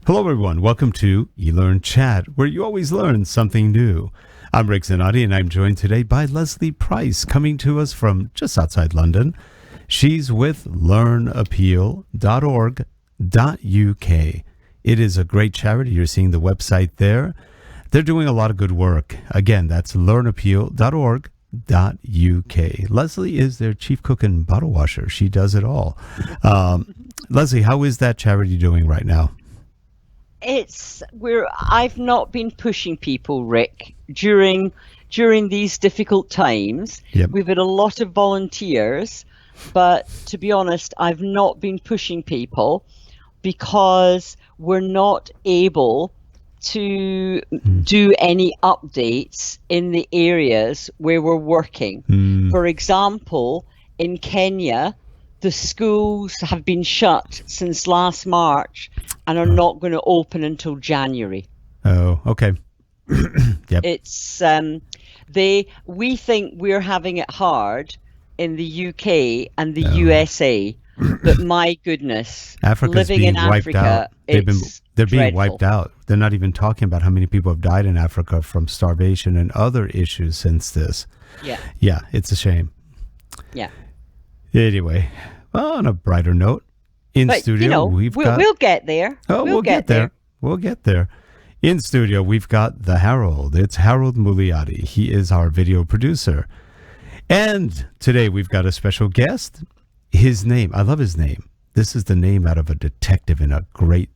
Hello, everyone. Welcome to eLearnChat, where you always learn something new. I'm Rick Zanotti, and I'm joined today by Leslie Price, coming to us from just outside London. She's with learnappeal.org.uk. It is a great charity. You're seeing the website there. They're doing a lot of good work. Again, that's learnappeal.org.uk. Leslie is their chief cook and bottle washer. She does it all. Leslie, how is that charity doing right now? I've not been pushing people, Rick, during these difficult times. Yep. We've had a lot of volunteers, but to be honest, I've not been pushing people because we're not able to do any updates in the areas where we're working. For example, in Kenya, the schools have been shut since last March and are not going to open until January. Oh, okay. Yep. It's we think we're having it hard in the UK and the USA, but my goodness, Africa's living being in wiped Africa, out. They're being dreadful. wiped out. They're not even talking about how many people have died in Africa from starvation and other issues since this. Yeah, it's a shame. Yeah. Anyway, well, on a brighter note, we'll get there. Oh, we'll get there. We'll get there. In studio, we've got the Harold. It's Harold Muliati. He is our video producer. And today we've got a special guest. His name, I love his name. This is the name out of a detective in a great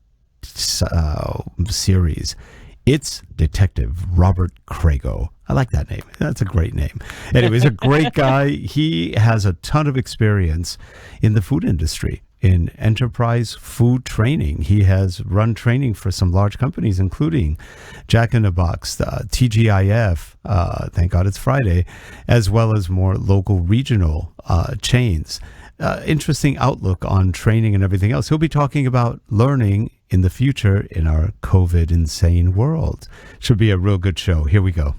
series. It's Detective Robert Craigo. I like that name. That's a great name. Anyways, a great guy. He has a ton of experience in the food industry, in enterprise food training. He has run training for some large companies, including Jack in the Box, TGIF, thank God it's Friday, as well as more local regional chains. Interesting outlook on training and everything else. He'll be talking about learning in the future in our COVID insane world. Should be a real good show. Here we go.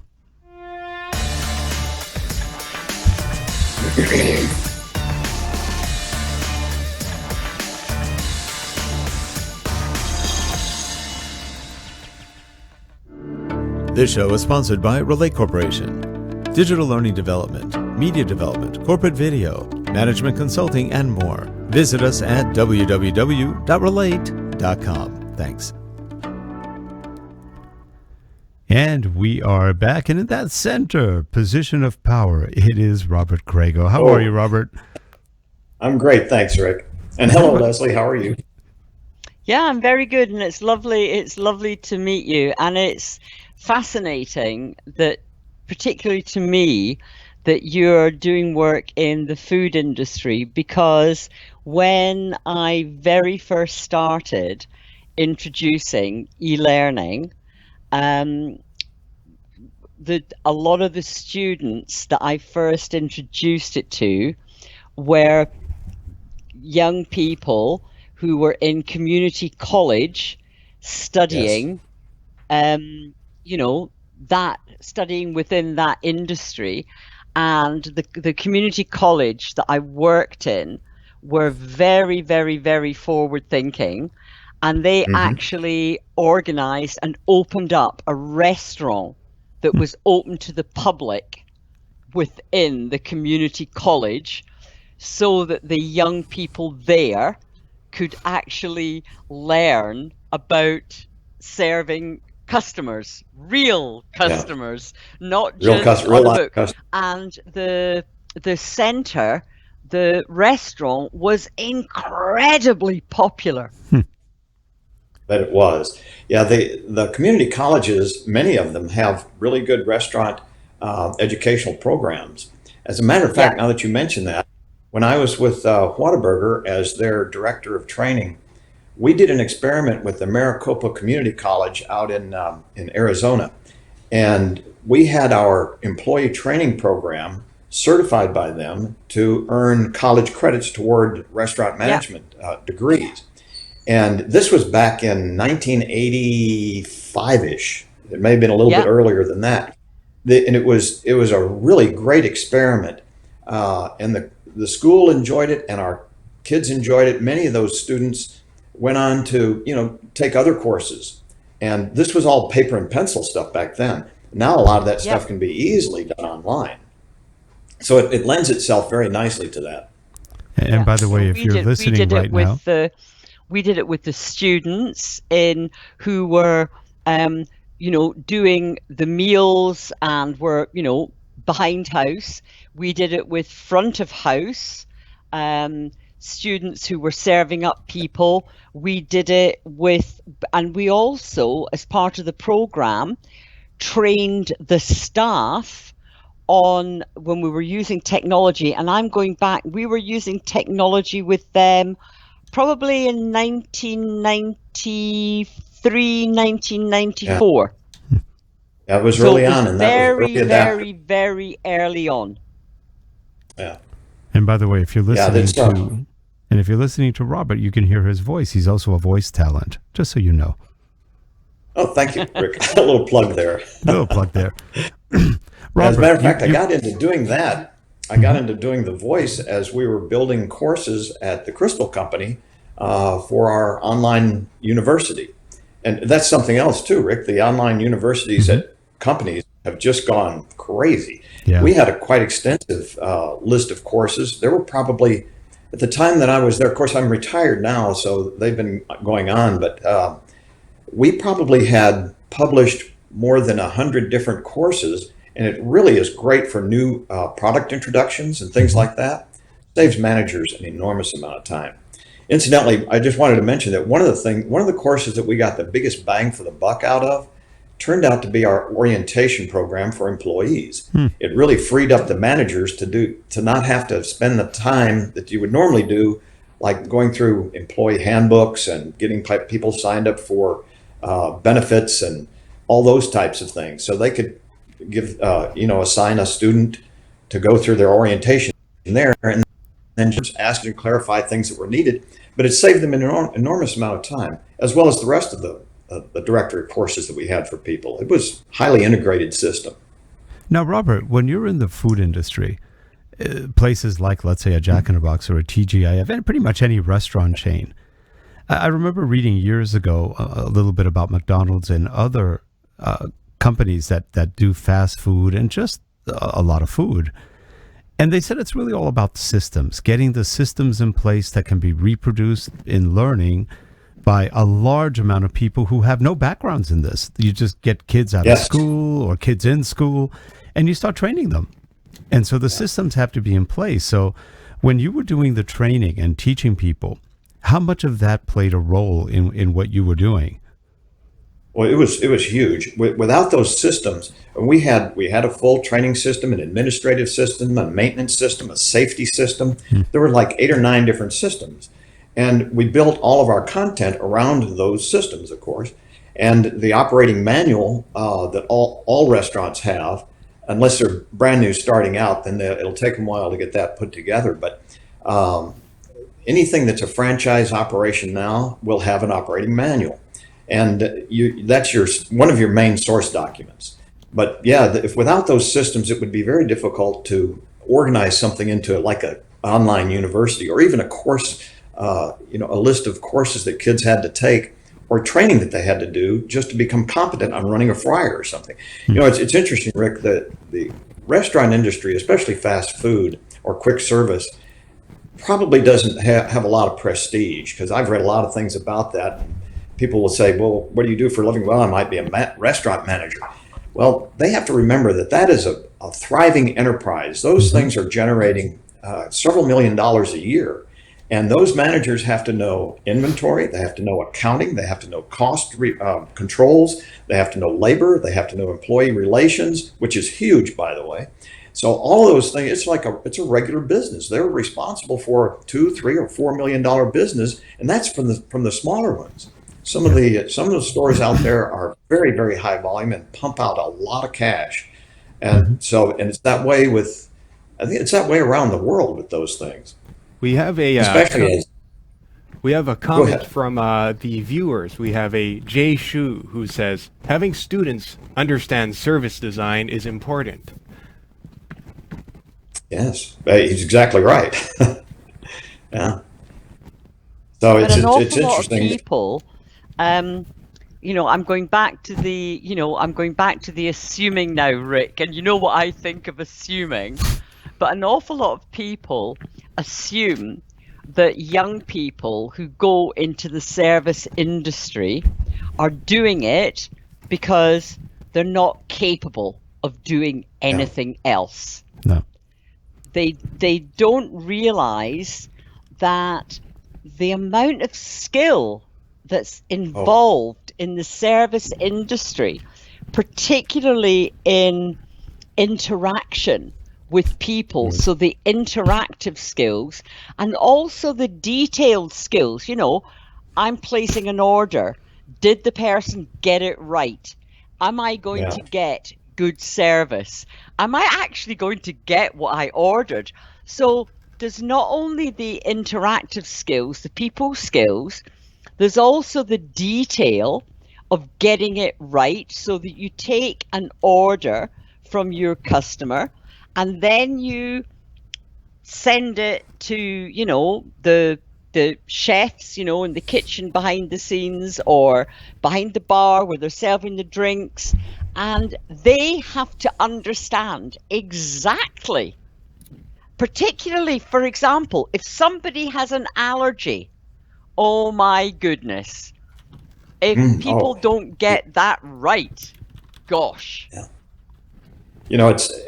This show is sponsored by Relay Corporation. Digital learning development, media development, corporate video, management consulting, and more. Visit us at www.relate.com. Thanks. And we are back, and in that center position of power, it is Robert Craigo. How are you, Robert? I'm great, thanks, Rick. And hello, Leslie. How are you? Yeah, I'm very good, and it's lovely. It's lovely to meet you, and it's fascinating that, particularly to me, that you're doing work in the food industry, because when I very first started introducing e-learning, a lot of the students that I first introduced it to were young people who were in community college studying, studying within that industry. And the community college that I worked in were very, very, very forward thinking. And they actually organized and opened up a restaurant that was open to the public within the community college, so that the young people there could actually learn about serving customers, real customers, not just on a book. And the center, the restaurant, was incredibly popular. That it was. Yeah, the community colleges, many of them have really good restaurant educational programs. As a matter of fact, now that you mention that, when I was with Whataburger as their director of training, we did an experiment with the Maricopa Community College out in Arizona. And we had our employee training program certified by them to earn college credits toward restaurant management degrees. And this was back in 1985-ish. It may have been a little bit earlier than that. And it was a really great experiment. And the school enjoyed it, and our kids enjoyed it. Many of those students went on to, take other courses. And this was all paper and pencil stuff back then. Now a lot of that stuff Yep. can be easily done online. So it lends itself very nicely to that. And by the way, if you're listening right now, we did it with the students who were doing the meals and were behind house. We did it with front of house students who were serving up people. We did it and we also, as part of the program, trained the staff on when we were using technology. And I'm going back, we were using technology with them probably in 1993, 1994. Yeah, it was early on, and that was very, early adaptive. very, very early on. Yeah. and by the way, if you're listening to Robert, you can hear his voice. He's also a voice talent, just so you know. Oh, thank you, Rick. A little plug there. Little plug there. As a matter of fact, I got into doing that. I got into doing the voice as we were building courses at the Crystal Company for our online university. And that's something else too, Rick. The online universities at companies have just gone crazy. Yeah. We had a quite extensive list of courses. There were probably, at the time that I was there, of course, I'm retired now, so they've been going on, but we probably had published more than 100 different courses, and it really is great for new product introductions and things like that. Saves managers an enormous amount of time. Incidentally, I just wanted to mention that one of the courses that we got the biggest bang for the buck out of turned out to be our orientation program for employees. It really freed up the managers to not have to spend the time that you would normally do, like going through employee handbooks and getting people signed up for benefits and all those types of things. So they could assign a student to go through their orientation there and then just ask and clarify things that were needed. But it saved them an enormous amount of time, as well as the rest of the directory courses that we had for people. It was a highly integrated system. Now, Robert, when you're in the food industry, places like, let's say, a Jack in the Box or a TGIF, and pretty much any restaurant chain, I remember reading years ago a little bit about McDonald's and other companies that do fast food and just a lot of food. And they said it's really all about systems, getting the systems in place that can be reproduced in learning by a large amount of people who have no backgrounds in this. You just get kids out of school or kids in school, and you start training them. And so the systems have to be in place. So when you were doing the training and teaching people, how much of that played a role in what you were doing? Well, it was huge. Without those systems, we had a full training system, an administrative system, a maintenance system, a safety system. There were like 8 or 9 different systems. And we built all of our content around those systems, of course. And the operating manual that all restaurants have, unless they're brand new starting out, then it'll take them a while to get that put together. But anything that's a franchise operation now will have an operating manual. And that's one of your main source documents. But yeah, if without those systems, it would be very difficult to organize something into like an online university or even a course, a list of courses that kids had to take or training that they had to do just to become competent on running a fryer or something. It's interesting, Rick, that the restaurant industry, especially fast food or quick service, probably doesn't have a lot of prestige, because I've read a lot of things about that. People will say, well, what do you do for a living? Well, I might be a restaurant manager. Well, they have to remember that is a thriving enterprise. Those things are generating several $1 million a year. And those managers have to know inventory, they have to know accounting, they have to know cost controls, they have to know labor, they have to know employee relations, which is huge, by the way. So all of those things, it's a regular business. They're responsible for a $2, $3, or $4 million business, and that's from the smaller ones. Some of the stores out there are very, very high volume and pump out a lot of cash, and it's that way I think it's that way around the world with those things. We have a comment from the viewers. We have a Jay Shu who says, having students understand service design is important. Yes, he's exactly right. Yeah. So But it's an it's awful lot of interesting. people, I'm going back to the assuming now, Rick, and you know what I think of assuming. But an awful lot of people assume that young people who go into the service industry are doing it because they're not capable of doing Yeah. anything else. No. They don't realize that the amount of skill that's involved in the service industry, particularly in interaction with people, so the interactive skills and also the detailed skills. I'm placing an order. Did the person get it right? Am I going Yeah. to get good service? Am I actually going to get what I ordered? So there's not only the interactive skills, the people skills, there's also the detail of getting it right, so that you take an order from your customer and then you send it to, the chefs, in the kitchen behind the scenes or behind the bar where they're serving the drinks, and they have to understand exactly, particularly, for example, if somebody has an allergy. Oh my goodness. If people don't get that right, gosh. Yeah.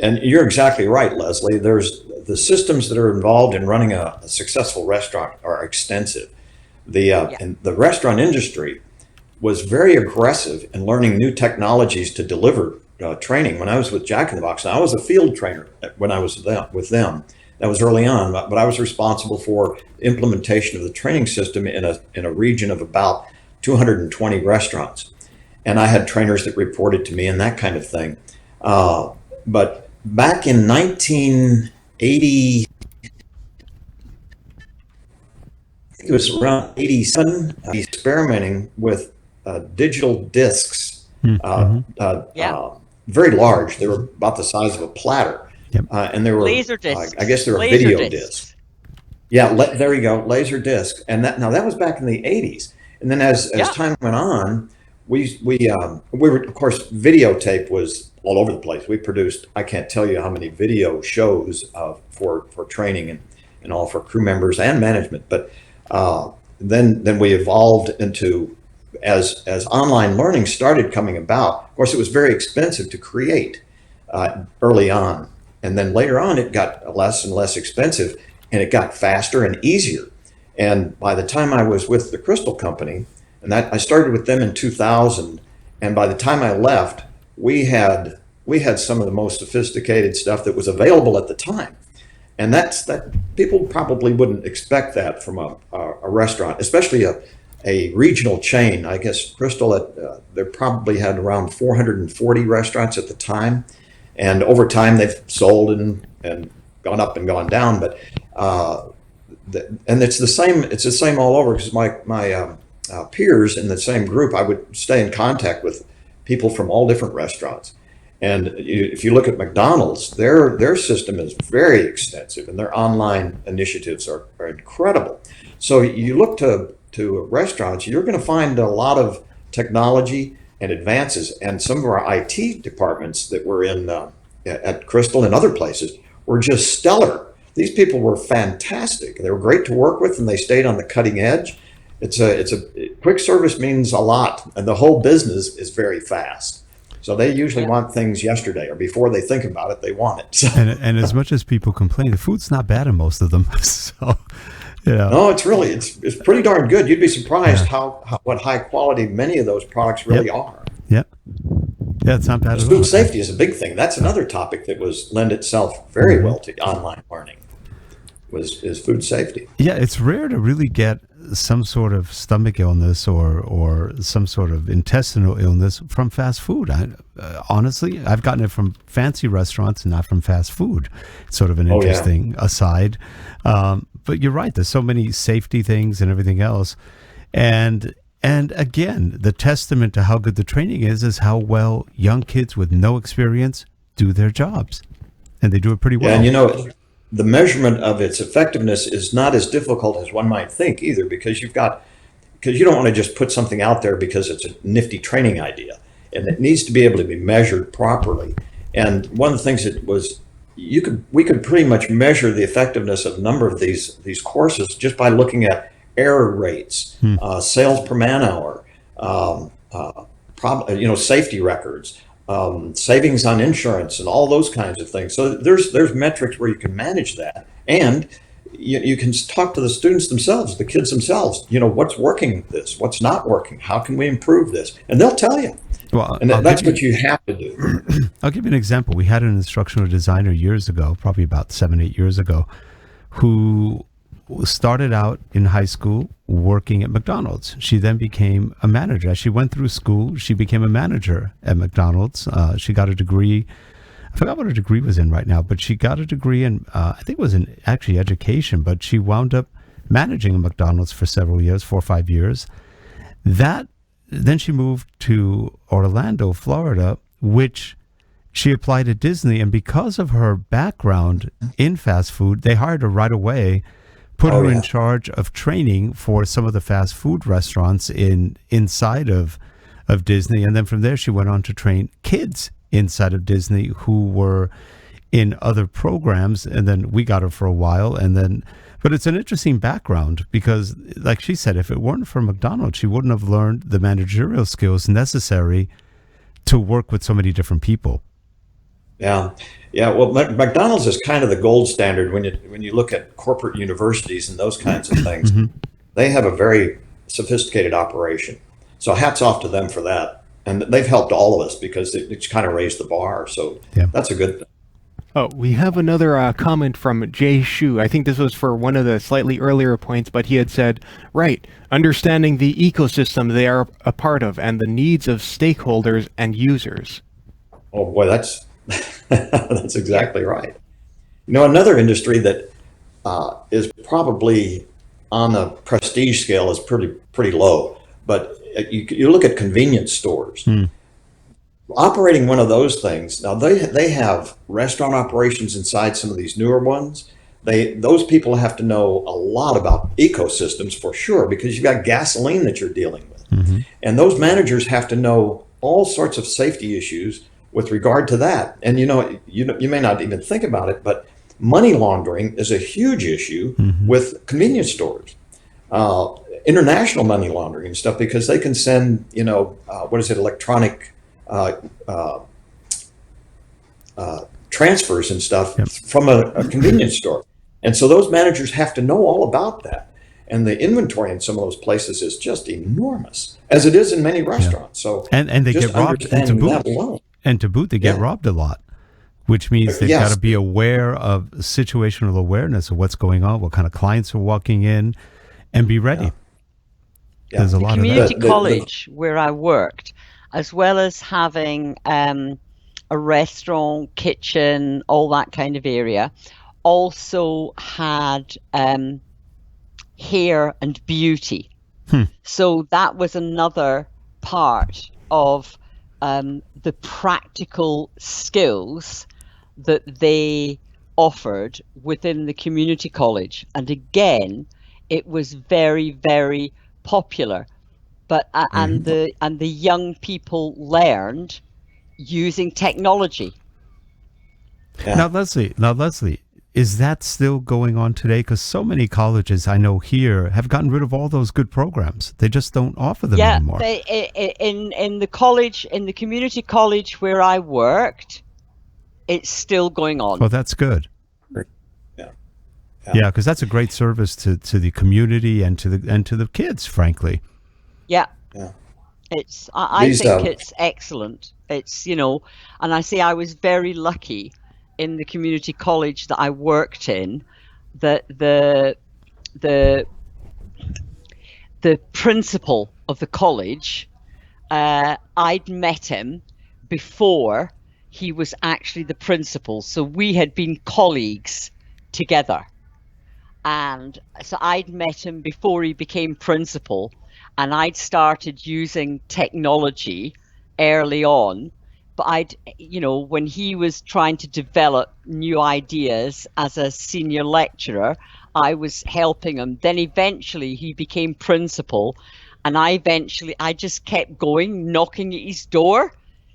And you're exactly right, Leslie. There's the systems that are involved in running a successful restaurant are extensive. And the restaurant industry was very aggressive in learning new technologies to deliver training. When I was with Jack in the Box, and I was a field trainer when I was with them. That was early on, but I was responsible for implementation of the training system in a region of about 220 restaurants, and I had trainers that reported to me and that kind of thing. But back in 1980, it was around 87, experimenting with digital discs, very large. They were about the size of a platter. Yep. And they were laser discs. I guess they were video discs. Yeah, there you go, laser discs. And that was back in the 80s. And then as time went on, we were, of course, videotape was all over the place. We produced, I can't tell you how many video shows for training and all for crew members and management. But then we evolved into, as online learning started coming about. Of course, it was very expensive to create early on. And then later on, it got less and less expensive, and it got faster and easier. And by the time I was with the Crystal Company, and that I started with them in 2000, and by the time I left, we had some of the most sophisticated stuff that was available at the time. And that people probably wouldn't expect that from a restaurant, especially a regional chain. I guess Crystal, they probably had around 440 restaurants at the time. And over time, they've sold and gone up and gone down. But and it's the same. It's the same all over, because my peers in the same group, I would stay in contact with people from all different restaurants. And if you look at McDonald's, their system is very extensive, and their online initiatives are incredible. So you look to restaurants, you're going to find a lot of technology and advances, and some of our IT departments that were in at Crystal and other places were just stellar. These people were fantastic. They were great to work with, and they stayed on the cutting edge. Quick service means a lot, and the whole business is very fast. So they usually want things yesterday, or before they think about it, they want it. So. And as much as people complain, the food's not bad in most of them. So. Yeah. No, it's pretty darn good. You'd be surprised what high quality many of those products really are. Yep. Yeah, it's not bad at all. Food safety is a big thing. That's another topic that lend itself very well to online learning. Is food safety. Yeah, it's rare to really get some sort of stomach illness or some sort of intestinal illness from fast food. Honestly, I've gotten it from fancy restaurants, not from fast food. It's sort of an interesting aside. But you're right. There's so many safety things and everything else. And again, the testament to how good the training is how well young kids with no experience do their jobs. And they do it pretty well. Yeah, and the measurement of its effectiveness is not as difficult as one might think either, because you don't want to just put something out there because it's a nifty training idea, and it needs to be able to be measured properly. And one of the things that was, we could pretty much measure the effectiveness of a number of these courses just by looking at error rates, sales per man hour, safety records, savings on insurance, and all those kinds of things. So there's metrics where you can manage that, and you can talk to the students themselves, the kids themselves. What's working with this, what's not working, how can we improve this, and they'll tell you. Well, and that's what you have to do. I'll give you an example. We had an instructional designer years ago, probably about 7-8 years ago, who started out in high school working at McDonald's. She then became a manager. As she went through school, she became a manager at McDonald's. She got a degree. I forgot what her degree was in right now, but she got a degree in, I think it was in actually education, but she wound up managing a McDonald's for several years, 4 or 5 years. Then she moved to Orlando, Florida, which she applied at Disney. And because of her background in fast food, they hired her right away, put her in charge of training for some of the fast food restaurants inside of Disney. And then from there, she went on to train kids inside of Disney who were in other programs. And then we got her for a while. But it's an interesting background because, like she said, if it weren't for McDonald's, she wouldn't have learned the managerial skills necessary to work with so many different people. Yeah. Well, McDonald's is kind of the gold standard when you look at corporate universities and those kinds of things. They have a very sophisticated operation. So hats off to them for that. And they've helped all of us because it's kind of raised the bar. So that's a good thing. Oh, we have another comment from Jay Shu. I think this was for one of the slightly earlier points, but he had said, right, understanding the ecosystem they are a part of and the needs of stakeholders and users. Oh boy, that's that's exactly right. Another industry that is probably on a prestige scale is pretty low, but you look at convenience stores. Operating one of those things, now they have restaurant operations inside some of these newer ones. Those people have to know a lot about ecosystems for sure, because you've got gasoline that you're dealing with. And those managers have to know all sorts of safety issues with regard to that. And you may not even think about it, but money laundering is a huge issue with convenience stores. International money laundering and stuff, because they can send, electronic transfers and stuff from a convenience store. And so those managers have to know all about that. And the inventory in some of those places is just enormous, as it is in many restaurants. So and they get robbed, and to boot they get robbed a lot, which means they've got to be aware of situational awareness of what's going on, what kind of clients are walking in, and be ready. There's a lot of that. Community college where I worked, as well as having a restaurant, kitchen, all that kind of area, also had hair and beauty. So that was another part of the practical skills that they offered within the community college. And again, it was very, very popular. But and the young people learned using technology. Now, Leslie, is that still going on today? Because so many colleges I know here have gotten rid of all those good programs. They just don't offer them anymore. In the college, in the community college where I worked, it's still going on. Well, that's good. Yeah, because that's a great service to the community and to the kids, frankly. Yeah. It's I think it's excellent. It's and I say I was very lucky in the community college that I worked in, that the principal of the college, I'd met him before he was actually the principal, so we had been colleagues together, and so I'd met him before he became principal. And I'd started using technology early on but when he was trying to develop new ideas as a senior lecturer, I was helping him. Then eventually he became principal, and I just kept going, knocking at his door,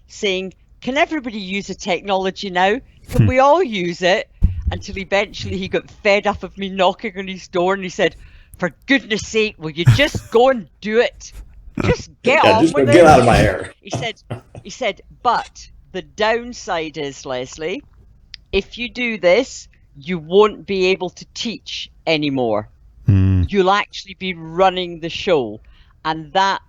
saying, can everybody use the technology now? Can we all use it? Until eventually he got fed up of me knocking on his door, and he said, for goodness sake, will you just go and do it? Just get on just with it. Get out of my hair. He said, but the downside is, Leslie, if you do this, you won't be able to teach anymore. You'll actually be running the show. And that,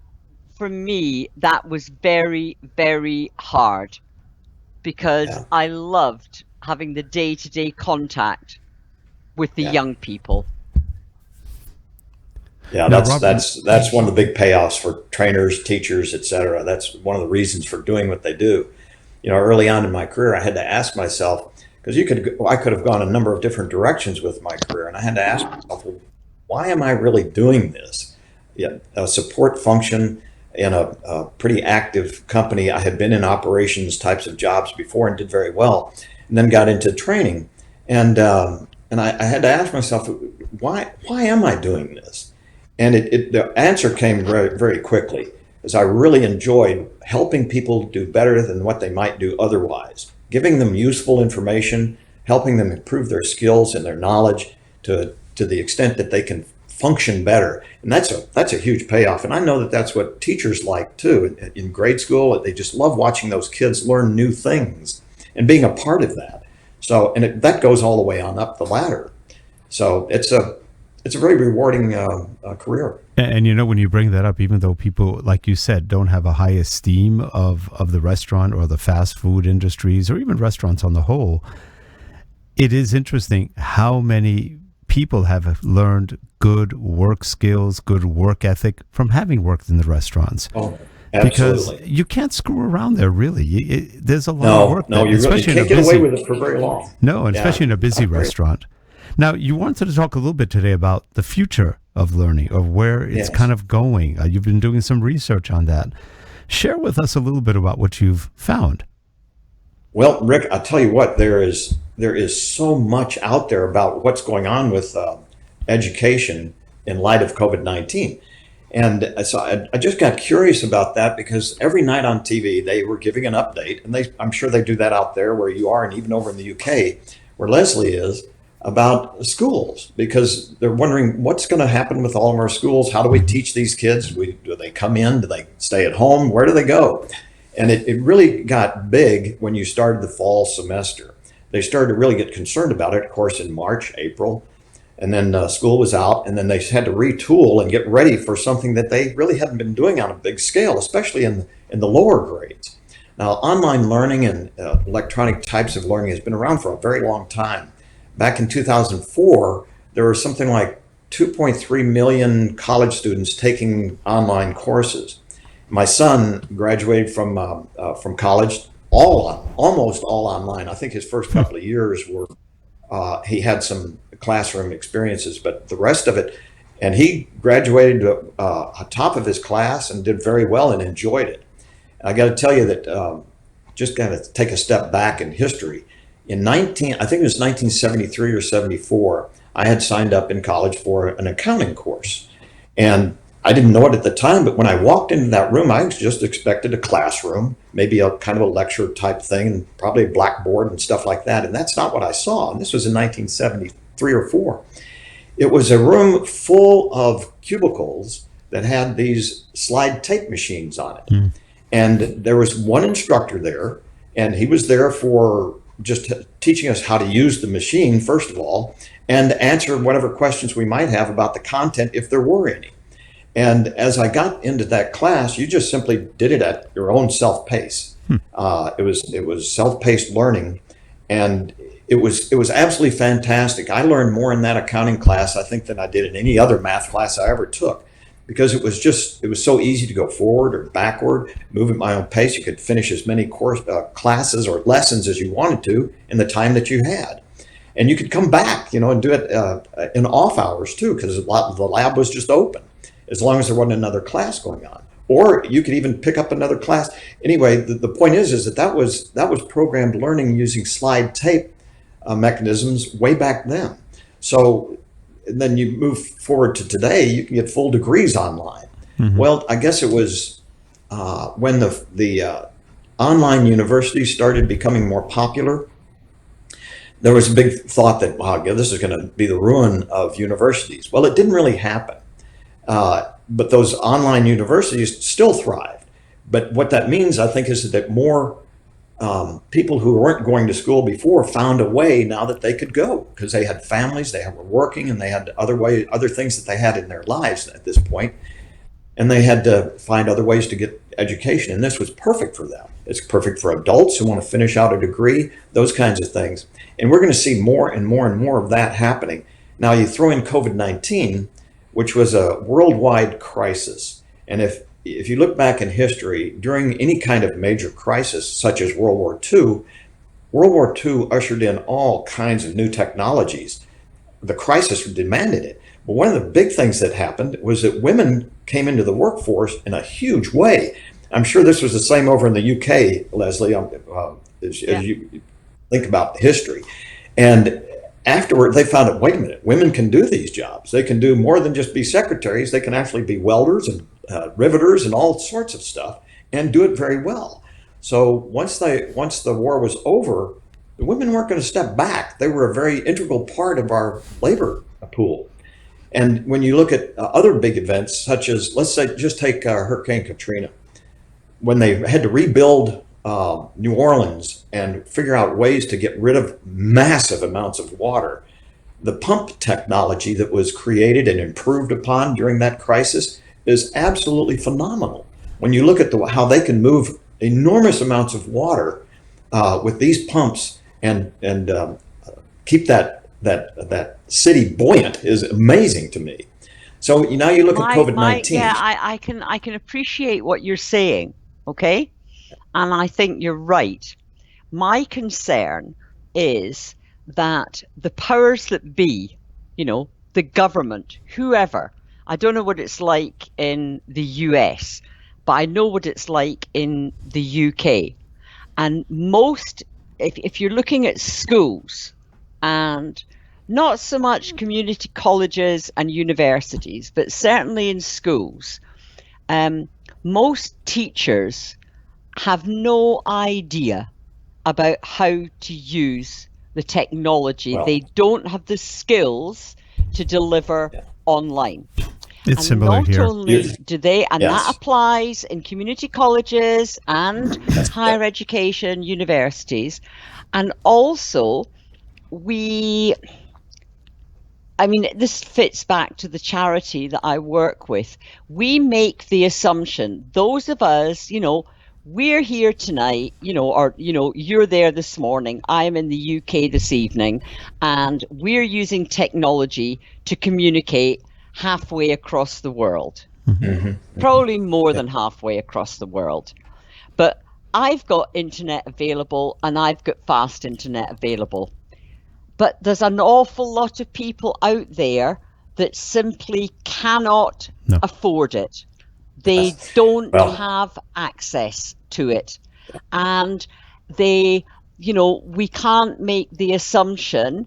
for me, that was very, very hard, because I loved having the day-to-day contact with the young people. Yeah, that's one of the big payoffs for trainers, teachers, etc. That's one of the reasons for doing what they do. Early on in my career, I had to ask myself, because I could have gone a number of different directions with my career, and I had to ask myself, well, why am I really doing this? A support function in a pretty active company. I had been in operations types of jobs before and did very well, and then got into training, and I had to ask myself, why am I doing this? And the answer came very, very quickly, as I really enjoyed helping people do better than what they might do otherwise, giving them useful information, helping them improve their skills and their knowledge to the extent that they can function better. And that's a huge payoff. And I know that that's what teachers like too. In grade school, they just love watching those kids learn new things and being a part of that. So, and that goes all the way on up the ladder. So it's a very rewarding career. And when you bring that up, even though people, like you said, don't have a high esteem of the restaurant or the fast food industries or even restaurants on the whole, it is interesting how many people have learned good work skills, good work ethic from having worked in the restaurants. Oh, absolutely. Because you can't screw around there, really. There's a lot of work there. You really can't get away with it for very long. No, and especially in a busy restaurant. Now, you wanted to talk a little bit today about the future of learning, of where it's kind of going. You've been doing some research on that. Share with us a little bit about what you've found. Well, Rick, I'll tell you what, there is so much out there about what's going on with education in light of COVID-19. And so I just got curious about that, because every night on TV, they were giving an update, and I'm sure they do that out there where you are, and even over in the UK, where Leslie is, about schools, because they're wondering what's going to happen with all of our schools. How do we teach these kids? Do they come in? Do they stay at home? Where do they go? And it really got big when you started the fall semester. They started to really get concerned about it, of course, in March, April, and then school was out, and then they had to retool and get ready for something that they really hadn't been doing on a big scale, especially in the lower grades. Now, online learning and electronic types of learning has been around for a very long time. Back in 2004, there were something like 2.3 million college students taking online courses. My son graduated from college almost all online. I think his first couple of years were he had some classroom experiences, but the rest of it, and he graduated top of his class and did very well and enjoyed it. And I got to tell you that just got to take a step back in history. I think it was 1973 or 74, I had signed up in college for an accounting course. And I didn't know it at the time, but when I walked into that room, I just expected a classroom, maybe a kind of a lecture type thing, and probably a blackboard and stuff like that. And that's not what I saw. And this was in 1973 or 4. It was a room full of cubicles that had these slide tape machines on it. And there was one instructor there, and he was there for just teaching us how to use the machine, first of all, and answer whatever questions we might have about the content, if there were any. And as I got into that class, you just simply did it at your own self-pace. It was self-paced learning, and it was absolutely fantastic. I learned more in that accounting class, I think, than I did in any other math class I ever took, because it was so easy to go forward or backward, move at my own pace. You could finish as many classes or lessons as you wanted to in the time that you had. And you could come back, and do it in off hours too, because the lab was just open, as long as there wasn't another class going on. or you could even pick up another class. Anyway, the point is that was programmed learning using slide tape mechanisms way back then. So then you move forward to today, you can get full degrees online. Well, I guess it was when the online universities started becoming more popular. There was a big thought that, wow, this is going to be the ruin of universities. Well, it didn't really happen. But those online universities still thrived. But what that means, I think, is that more people who weren't going to school before found a way now that they could go, because they had families, they were working, and they had other things that they had in their lives at this point. And they had to find other ways to get education. And this was perfect for them. It's perfect for adults who want to finish out a degree, those kinds of things. And we're going to see more and more and more of that happening. Now you throw in COVID-19, which was a worldwide crisis. And if you look back in history, during any kind of major crisis, such as World War II ushered in all kinds of new technologies. The crisis demanded it. But one of the big things that happened was that women came into the workforce in a huge way. I'm sure this was the same over in the UK, Leslie, as you think about history. And afterward, they found out, wait a minute, women can do these jobs. They can do more than just be secretaries. They can actually be welders and riveters and all sorts of stuff and do it very well. So once the war was over, the women weren't going to step back. They were a very integral part of our labor pool. And when you look at other big events, such as, let's say, just take Hurricane Katrina, when they had to rebuild New Orleans and figure out ways to get rid of massive amounts of water, the pump technology that was created and improved upon during that crisis is absolutely phenomenal. When you look at how they can move enormous amounts of water with these pumps and keep that city buoyant is amazing to me. So now you look at COVID-19. Yeah, I can appreciate what you're saying, okay? And I think you're right. My concern is that the powers that be, the government, whoever, I don't know what it's like in the US, but I know what it's like in the UK. And if you're looking at schools, and not so much community colleges and universities, but certainly in schools, most teachers have no idea about how to use the technology. Well, they don't have the skills to deliver online. It's similar here. Not only do they, and Yes. that applies in community colleges and higher education, universities, and also this fits back to the charity that I work with. We make the assumption, those of us, we're here tonight, you're there this morning, I'm in the UK this evening, and we're using technology to communicate halfway across the world. Probably more than halfway across the world. But I've got internet available and I've got fast internet available. But there's an awful lot of people out there that simply cannot afford it. They don't have access to it. And we can't make the assumption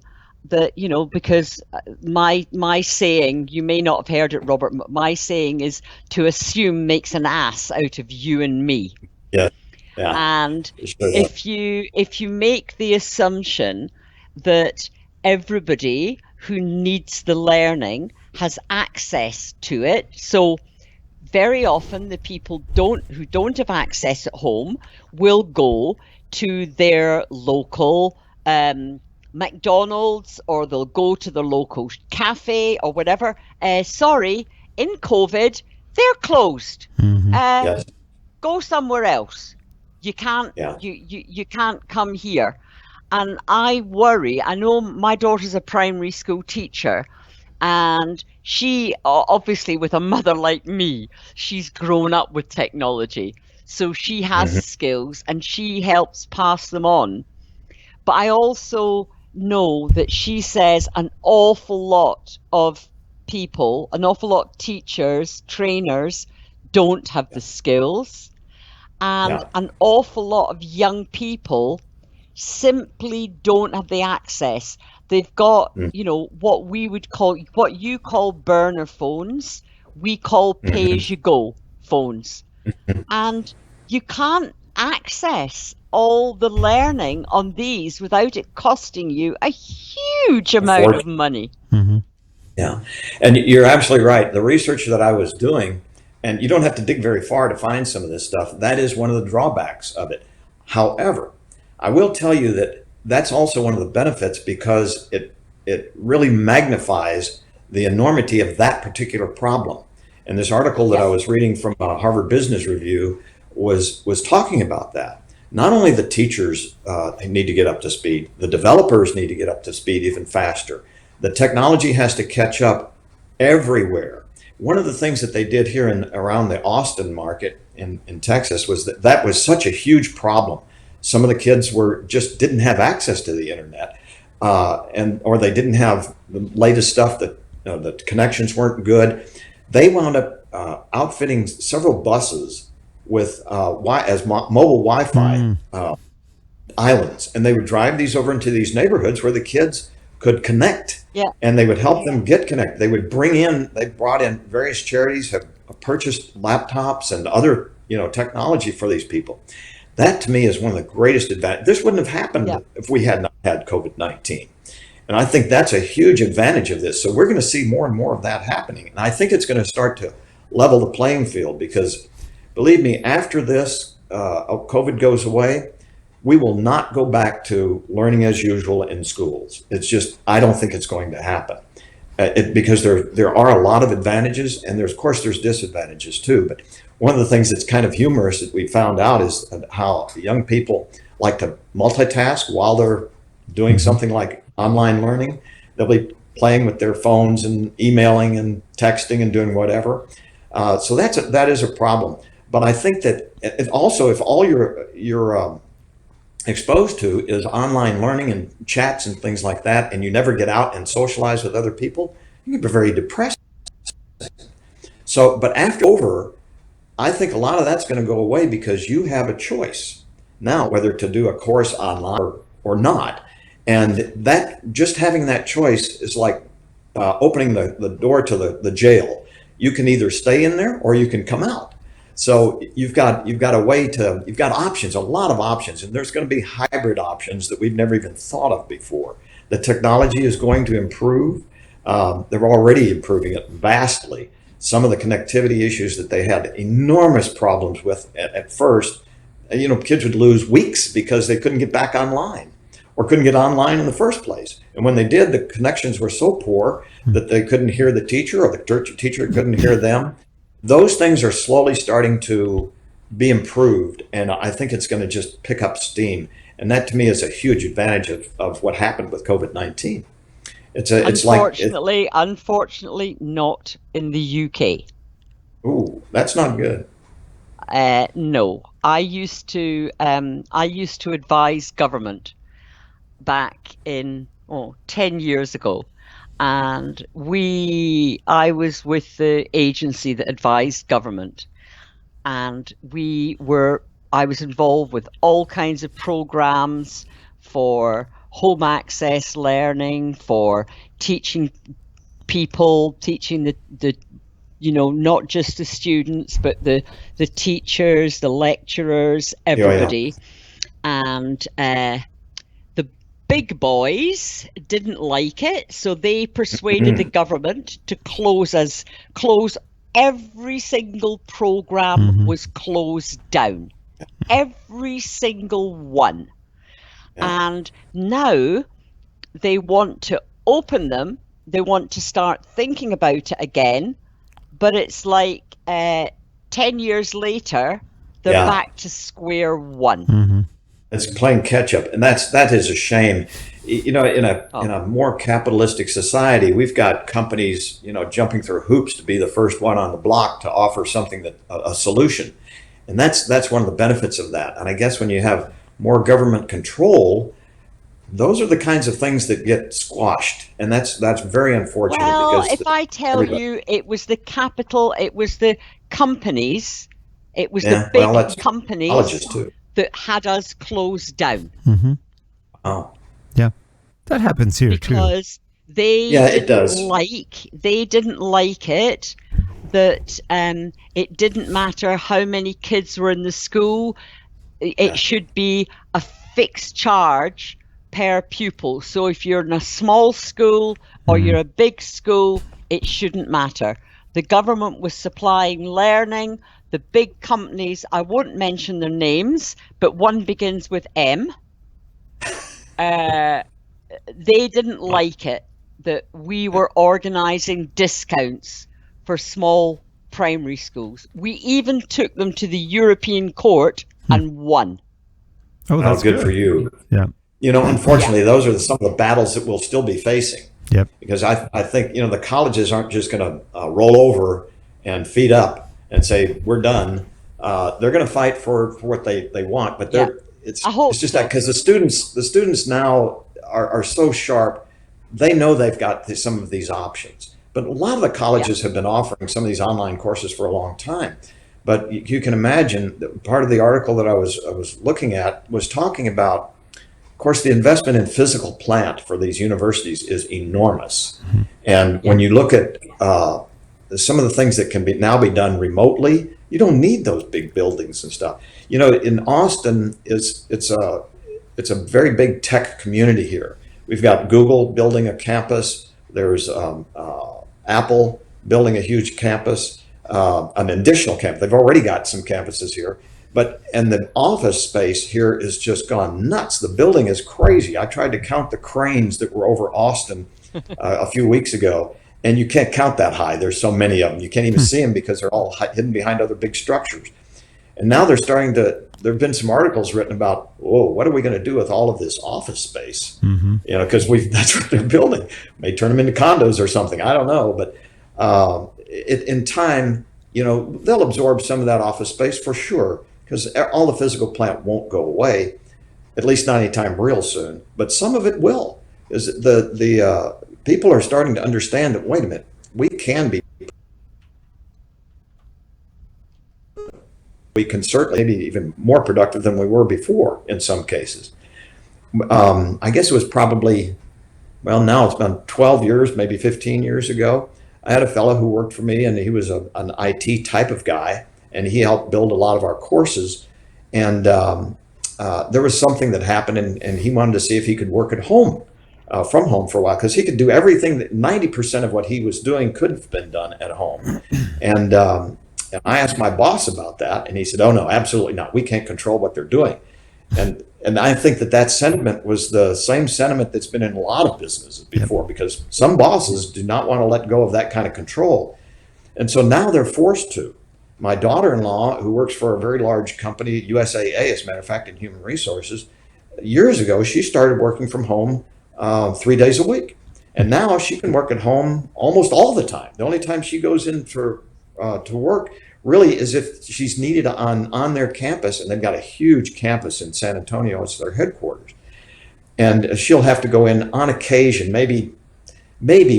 that, because my saying, you may not have heard it, Robert, my saying is to assume makes an ass out of you and me. Yeah. And if you make the assumption that everybody who needs the learning has access to it, so very often the people who don't have access at home will go to their local McDonald's, or they'll go to the local cafe or whatever. Sorry, in COVID, they're closed. Yes. Go somewhere else. You can't. You can't come here. And I worry. I know my daughter's a primary school teacher, and she, obviously with a mother like me, she's grown up with technology. So she has skills and she helps pass them on. But I also know that she says an awful lot of people, an awful lot of teachers, trainers, don't have the skills, and Yeah. an awful lot of young people simply don't have the access. They've got, what we would call, what you call burner phones, we call pay-as-you-go phones. And you can't access all the learning on these without it costing you a huge amount of money. Yeah. And you're absolutely right. The research that I was doing, and you don't have to dig very far to find some of this stuff, that is one of the drawbacks of it. However, I will tell you that that's also one of the benefits, because it really magnifies the enormity of that particular problem. And this article that I was reading from Harvard Business Review was talking about that. Not only the teachers need to get up to speed, the developers need to get up to speed even faster. The technology has to catch up everywhere. One of the things that they did here around the Austin market in Texas was that was such a huge problem. Some of the kids didn't have access to the internet, or they didn't have the latest stuff, that the connections weren't good. They wound up outfitting several buses with mobile Wi-Fi islands, and they would drive these over into these neighborhoods where the kids could connect, and they would help them get connected. They brought in various charities, have purchased laptops and other technology for these people. That to me is one of the greatest advantages. This wouldn't have happened if we had not had COVID-19. And I think that's a huge advantage of this. So we're going to see more and more of that happening. And I think it's going to start to level the playing field, because believe me, after this, COVID goes away, we will not go back to learning as usual in schools. It's just, I don't think it's going to happen. Because there are a lot of advantages, and of course there's disadvantages too. But one of the things that's kind of humorous that we found out is how young people like to multitask while they're doing something like online learning. They'll be playing with their phones and emailing and texting and doing whatever. So that is a problem. But I think that also, if all you're exposed to is online learning and chats and things like that, and you never get out and socialize with other people, you can be very depressed. So, but after over, I think a lot of that's going to go away, because you have a choice now whether to do a course online or not. And that, just having that choice is like opening the door to the jail. You can either stay in there or you can come out. So you've got options, a lot of options, and there's going to be hybrid options that we've never even thought of before. The technology is going to improve. They're already improving it vastly. Some of the connectivity issues that they had enormous problems with at first, kids would lose weeks because they couldn't get back online, or couldn't get online in the first place. And when they did, the connections were so poor that they couldn't hear the teacher, or the teacher couldn't hear them. Those things are slowly starting to be improved, and I think it's going to just pick up steam. And that to me is a huge advantage of what happened with COVID-19. Unfortunately, not in the UK. Ooh, that's not good. No, I used to advise government back in 10 years ago, and I was with the agency that advised government, and I was involved with all kinds of programs for home access learning, for teaching the not just the students, but the teachers, the lecturers, everybody. And the big boys didn't like it, so they persuaded the government to close every single program was closed down. Every single one. Yeah. And now they want to open them. They want to start thinking about it again. But it's like 10 years later, they're back to square one. It's playing catch up. And that is a shame. In a more capitalistic society, we've got companies, jumping through hoops to be the first one on the block to offer something a solution. And that's one of the benefits of that. And I guess when you have more government control, those are the kinds of things that get squashed, and that's very unfortunate. Well, Because if I tell everybody, you it was the capital, it was the companies, it was the yeah, well, big that's companies colleges too. that had us closed down Mm-hmm. Oh, Yeah. That happens here too. because they yeah, it didn't does. they didn't like it that it didn't matter how many kids were in the school. It Yeah. should be a fixed charge per pupil. So if you're in a small school or you're a big school, it shouldn't matter. The government was supplying learning. The big companies, I won't mention their names, but one begins with M. They didn't like it that we were organizing discounts for small primary schools. We even took them to the European court and won. Oh, Well, that's good for you. Yeah. Unfortunately, those are some of the battles that we'll still be facing. Yep. Because I think the colleges aren't just going to roll over and feed up and say we're done. They're going to fight for what they want, but it's just that because the students now are so sharp, they know they've got some of these options. But a lot of the colleges have been offering some of these online courses for a long time. But you can imagine that part of the article that I was looking at was talking about, of course, the investment in physical plant for these universities is enormous. And when you look at some of the things that can now be done remotely, you don't need those big buildings and stuff. In Austin, it's a very big tech community here. We've got Google building a campus. There's Apple building a huge campus. An additional campus. They've already got some campuses here, and the office space here is just gone nuts. The building is crazy. I tried to count the cranes that were over Austin a few weeks ago, and you can't count that high. There's so many of them. You can't even see them because they're all hidden behind other big structures. And now they're starting to, there have been some articles written about, what are we going to do with all of this office space? Because that's what they're building. May turn them into condos or something. I don't know, but in time, they'll absorb some of that office space for sure, because all the physical plant won't go away, at least not anytime real soon. But some of it will, because the people are starting to understand that, wait a minute, we can certainly maybe even more productive than we were before in some cases. I guess it was probably, now it's been 12 years, maybe 15 years ago. I had a fellow who worked for me, and he was an IT type of guy, and he helped build a lot of our courses. And there was something that happened, and he wanted to see if he could work at home, from home for a while, because he could do everything that 90% of what he was doing could have been done at home. And I asked my boss about that, and he said, "Oh no, absolutely not. We can't control what they're doing." And I think that sentiment was the same sentiment that's been in a lot of businesses before, because some bosses do not want to let go of that kind of control. And so now they're forced to. My daughter-in-law, who works for a very large company, USAA, as a matter of fact, in human resources, years ago, she started working from home 3 days a week. And now she can work at home almost all the time. The only time she goes in to work really is if she's needed on their campus, and they've got a huge campus in San Antonio. It's their headquarters. And she'll have to go in on occasion, maybe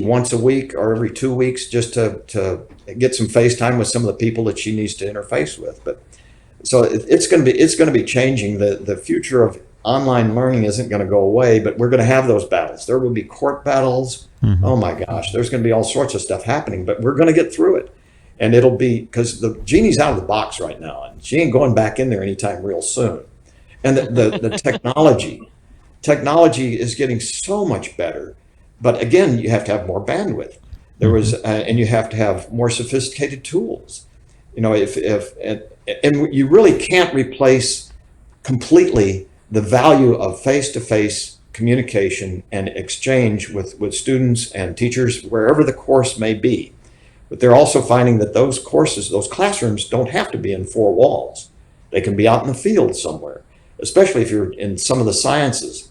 once a week or every 2 weeks, just to get some FaceTime with some of the people that she needs to interface with. But so it's going to be changing. The future of online learning isn't going to go away, but we're going to have those battles. There will be court battles. Oh my gosh, there's going to be all sorts of stuff happening, but we're going to get through it. And it'll be, because the genie's out of the box right now, and she ain't going back in there anytime real soon. And the technology is getting so much better, but again, you have to have more bandwidth. And you have to have more sophisticated tools. And you really can't replace completely the value of face-to-face communication and exchange with students and teachers wherever the course may be. But they're also finding that those classrooms don't have to be in four walls. They can be out in the field somewhere, especially if you're in some of the sciences.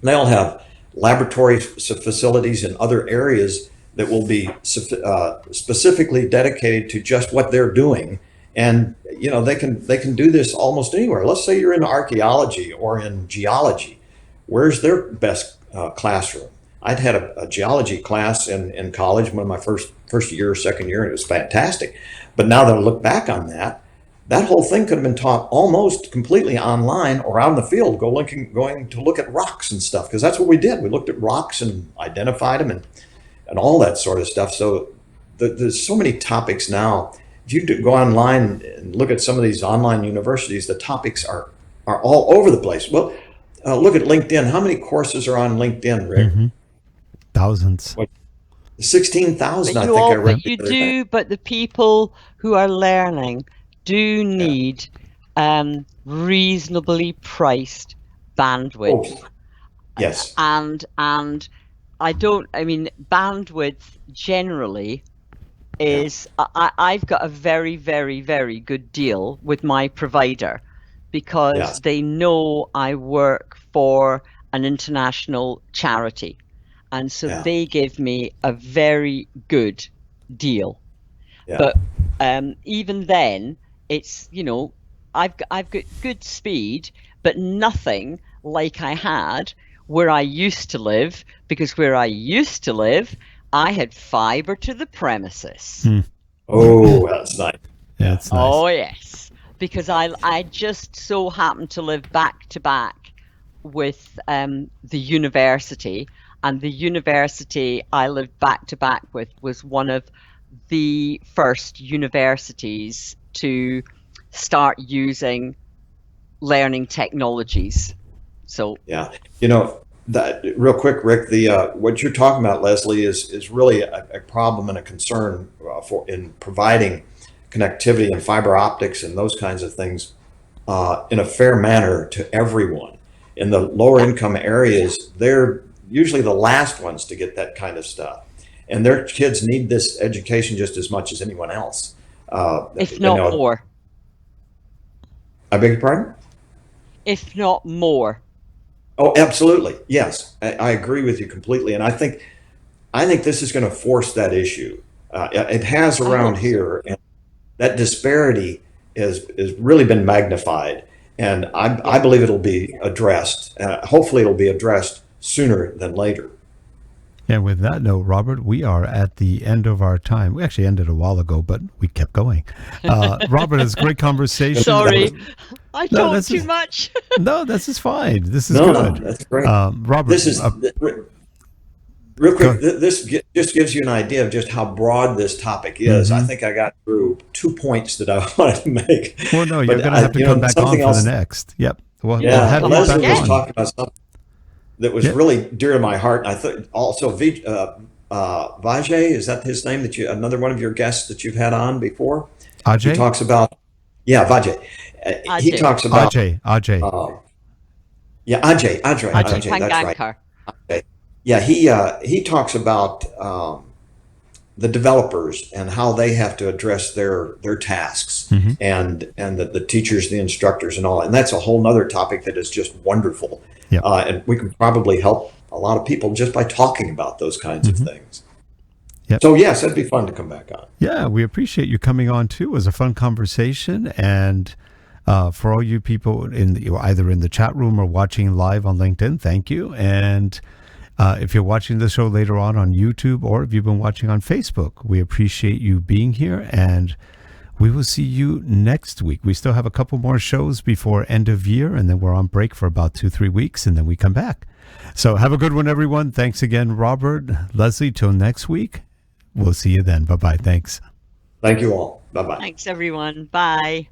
They'll have laboratory facilities in other areas that will be specifically dedicated to just what they're doing. And they can do this almost anywhere. Let's say you're in archaeology or in geology. where's their best classroom? I'd had a geology class in college, one of my first year, second year, and it was fantastic. But now that I look back on that whole thing could have been taught almost completely online or out in the field, going to look at rocks and stuff, because that's what we did. We looked at rocks and identified them and all that sort of stuff. So there's so many topics now. If you go online and look at some of these online universities, the topics are all over the place. Well, look at LinkedIn. How many courses are on LinkedIn, Rick? Mm-hmm. Thousands. 16,000, I think I read. But the people who are learning do need reasonably priced bandwidth. Oh, yes. And bandwidth generally is, I've got a very, very, very good deal with my provider, because they know I work for an international charity. And so they give me a very good deal. Yeah. But even then, it's, I've got good speed, but nothing like I had where I used to live, because where I used to live, I had fiber to the premises. Oh, that's nice. Yeah, that's nice. Oh, yes. Because I just so happened to live back to back with the university, and the university I lived back to back with was one of the first universities to start using learning technologies. So that real quick, Rick, what you're talking about, Leslie, is really a problem and a concern in providing connectivity and fiber optics and those kinds of things in a fair manner to everyone. In the lower income areas, they're usually the last ones to get that kind of stuff, and their kids need this education just as much as anyone else, if not more. I beg your pardon? If not more. Oh, absolutely. Yes, I agree with you completely. And I think this is going to force that issue. It has around here, and that disparity has really been magnified. And I believe it'll be addressed. Hopefully it'll be addressed sooner than later. And with that note, Robert, we are at the end of our time. We actually ended a while ago, but we kept going. Robert, it's a great conversation. Sorry, I talked too much. No, this is fine. This is good. That's great. Robert, this is real quick. This just gives you an idea of just how broad this topic is. I think I got through 2 points that I wanted to make. Well, no, you're going to have to come back on for the next. Yep. Well, Leslie was talking about something that was really dear to my heart. And I thought also Vijay, is that his name, another one of your guests that you've had on before? Ajay? He talks about, Vijay. He talks about Ajay. Ajay, that's right. Ajay. Yeah, he talks about the developers and how they have to address their tasks, and the teachers, the instructors, and all. And that's a whole nother topic that is just wonderful. Yep. And we can probably help a lot of people just by talking about those kinds of things. Yep. So yes, that'd be fun to come back on. Yeah, we appreciate you coming on too. It was a fun conversation, and for all you people either in the chat room or watching live on LinkedIn, thank you. And if you're watching the show later on YouTube, or if you've been watching on Facebook, we appreciate you being here, and we will see you next week. We still have a couple more shows before end of year, and then we're on break for about 2-3 weeks, and then we come back. So have a good one, everyone. Thanks again, Robert. Leslie, till next week. We'll see you then. Bye-bye. Thanks. Thank you all. Bye-bye. Thanks, everyone. Bye.